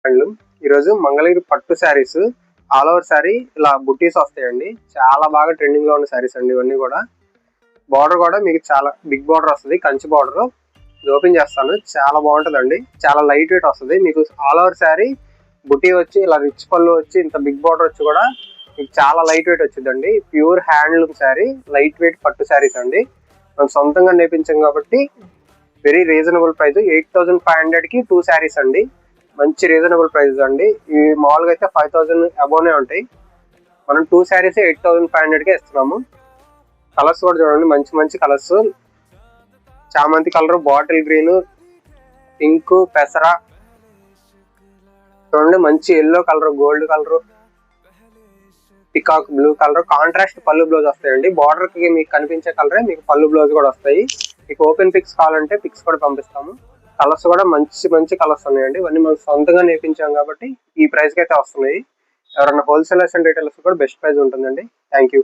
Handloom ఈరోజు మంగళగిరి పట్టు saris all over sari ఇలా బుట్టీస్ వస్తాయండి. చాలా బాగా ట్రెండింగ్ లో ఉన్న శారీస్ అండి ఇవన్నీ కూడా. బార్డర్ కూడా మీకు చాలా బిగ్ బార్డర్ వస్తుంది, కంచి బార్డర్. ఓపెన్ చేస్తాను, చాలా బాగుంటుందండి. చాలా లైట్ వెయిట్ వస్తుంది మీకు. ఆల్ ఓవర్ శారీ బుట్టీ వచ్చి ఇలా రిచ్ పళ్ళు వచ్చి ఇంత బిగ్ బార్డర్ వచ్చి కూడా మీకు చాలా లైట్ వెయిట్ వచ్చిందండి. Pure handloom sari, light weight పట్టు శారీస్ అండి. మనం సొంతంగా నేర్పించాం కాబట్టి వెరీ రీజనబుల్ ప్రైస్. 8500 కి 2 శారీస్ అండి. మంచి రీజనబుల్ ప్రైస్ అండి. ఈ మామూలుగా అయితే 5000 అబోనే ఉంటాయి. మనం 2 శారీస్ 8500 కే ఇస్తున్నాము. కలర్స్ కూడా చూడండి, మంచి మంచి కలర్స్. చామంతి కలర్, బాటిల్ గ్రీన్, పింక్, పెసర చూడండి, మంచి yellow colour, gold colour, peacock blue colour. Contrast పళ్ళు బ్లౌజ్ వస్తాయండి. బార్డర్ కి మీకు కనిపించే కలరే మీకు పళ్ళు బ్లౌజ్ కూడా వస్తాయి. మీకు ఓపెన్ పిక్స్ కావాలంటే పిక్స్ కూడా పంపిస్తాము. కలర్స్ కూడా మంచి మంచి కలర్స్ ఉన్నాయండి. ఇవన్నీ మనం సొంతంగా నేర్పించాం కాబట్టి ఈ ప్రైస్ కి అయితే వస్తున్నాయి. ఎవరైనా హోల్సేలర్స్ అండ్ రీటైలర్స్ కూడా బెస్ట్ ప్రైస్ ఉంటుందండి. Thank you.